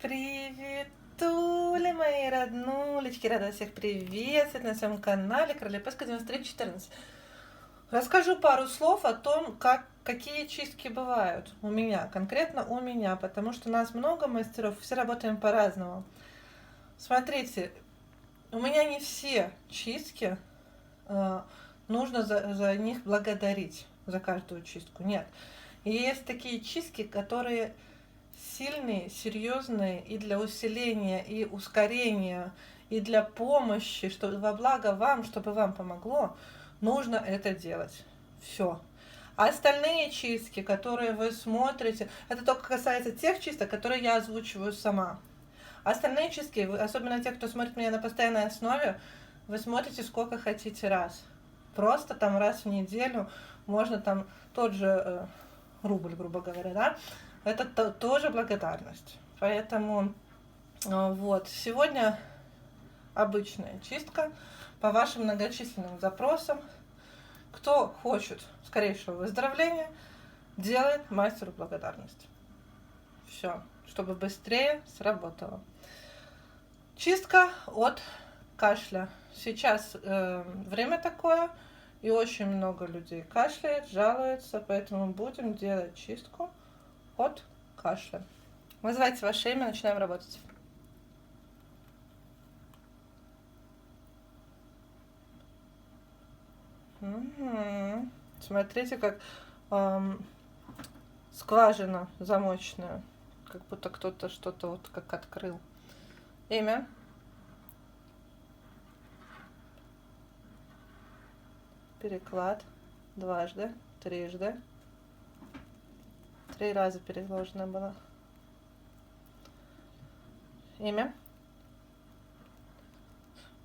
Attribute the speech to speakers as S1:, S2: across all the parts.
S1: Приветули, мои роднулечки! Рада всех приветствовать на своем канале Королепеска 9314. Расскажу пару слов о том, какие чистки бывают у меня, конкретно у меня, потому что нас много мастеров, все работаем по-разному. Смотрите, у меня не все чистки нужно за них благодарить, за каждую чистку. Нет. И есть такие чистки, которые сильные, серьезные и для усиления, и ускорения, и для помощи, что во благо вам, чтобы вам помогло, нужно это делать. Все. А остальные чистки, которые вы смотрите, это только касается тех чисток, которые я озвучиваю сама. Остальные чистки, особенно те, кто смотрит меня на постоянной основе, вы смотрите сколько хотите раз. Просто там раз в неделю, можно там тот же рубль, грубо говоря, да, это тоже благодарность. Поэтому вот, сегодня обычная чистка по вашим многочисленным запросам. Кто хочет скорейшего выздоровления, делает мастеру благодарность. Все, чтобы быстрее сработало. Чистка от кашля. Сейчас время такое, и очень много людей кашляет, жалуется, поэтому будем делать чистку от кашля. Называйте ваше имя, начинаем работать. Смотрите, как скважина замочная, как будто кто-то что-то вот как открыл. Имя. Переклад. Дважды, трижды. 3 раза переложено было. Имя.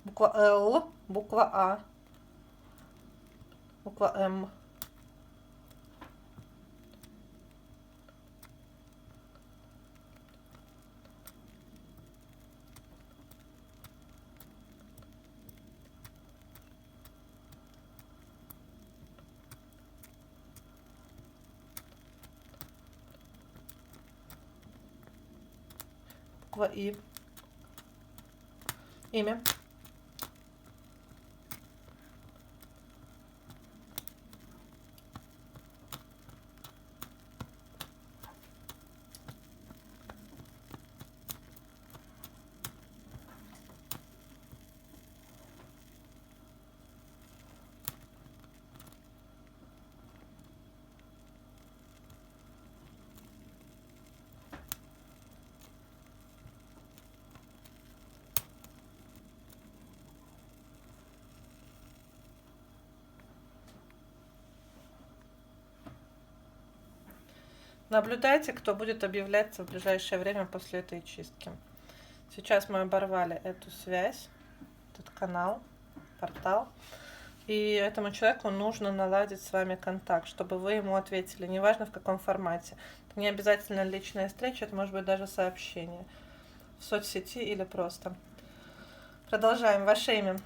S1: Буква Л, буква А, буква М. Буква И. Имя. Наблюдайте, кто будет объявляться в ближайшее время после этой чистки. Сейчас мы оборвали эту связь, этот канал, портал. И этому человеку нужно наладить с вами контакт, чтобы вы ему ответили, неважно в каком формате. Это не обязательно личная встреча, это может быть даже сообщение в соцсети или просто. Продолжаем. Ваше имя.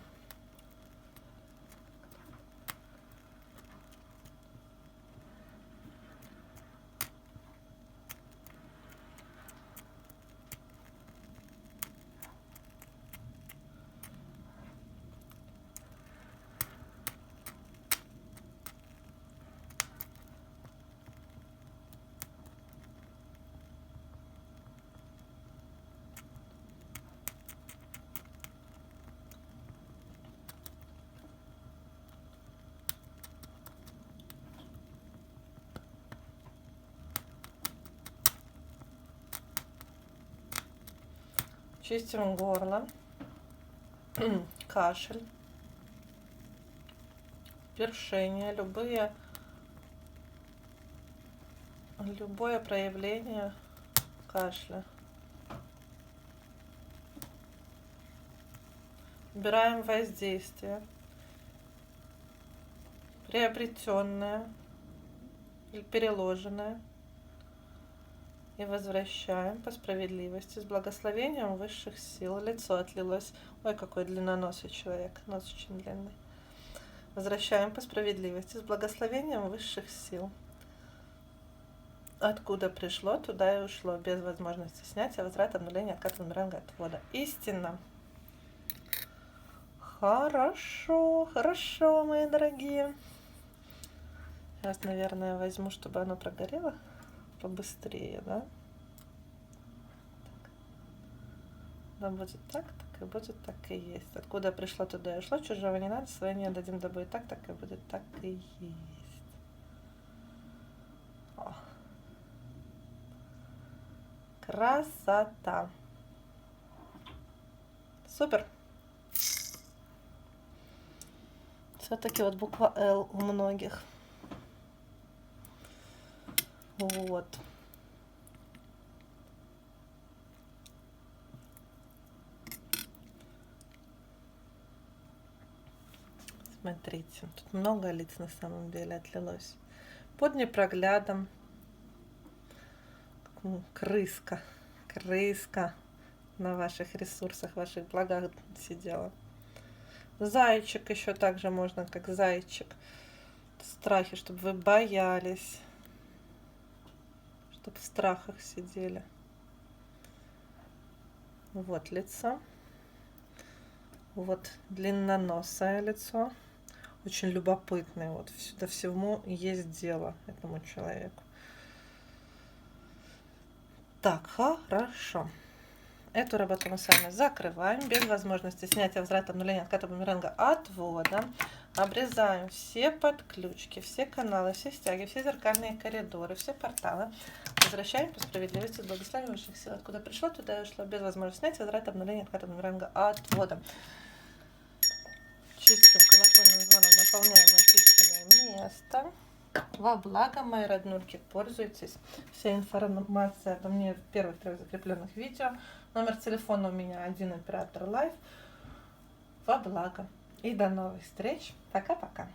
S1: Чистим горло, кашель, першение, любое проявление кашля. Убираем воздействие, приобретенное или переложенное. И возвращаем по справедливости с благословением высших сил. Лицо отлилось. Ой, какой длинноносый человек. Нос очень длинный. Возвращаем по справедливости с благословением высших сил. Откуда пришло, туда и ушло, без возможности снятия, возврата, обнуления, отката, бумеранга, отвода. Истина. Хорошо, хорошо, мои дорогие. Сейчас, наверное, возьму, чтобы оно прогорело побыстрее, да? Да, будет так, так и будет, так и есть. Откуда пришло, туда и ушло, чужого не надо, свои не отдадим, да будет так, так и будет, так и есть. О. Красота. Супер. Все-таки вот буква Л у многих. Вот. Смотрите, тут много лиц на самом деле отлилось. Под непроглядом. Крыска. Крыска на ваших ресурсах, ваших благах сидела. Зайчик еще также можно, как зайчик. Страхи, чтобы вы боялись. Чтобы в страхах сидели. Вот лицо. Вот длинноносое лицо. Очень любопытное. Вот до всему есть дело этому человеку. Так, хорошо. Эту работу мы с вами закрываем. Без возможности снятия, возврата, обнуления, отката, бумеранга, отвода. Обрезаем все подключки, все каналы, все стяги, все зеркальные коридоры, все порталы. Возвращаем по справедливости, благословения высших сил. Откуда пришло, туда и ушло. Без возможности снятия, возврата, обнуления, отката, бумеранга, отвода. Чистым колокольным звоном наполняем очищенное место. Во благо, мои роднульки, пользуйтесь. Вся информация обо мне в первых 3 закрепленных видео. Номер телефона у меня 1, оператор Live. Во благо. И до новых встреч. Пока-пока.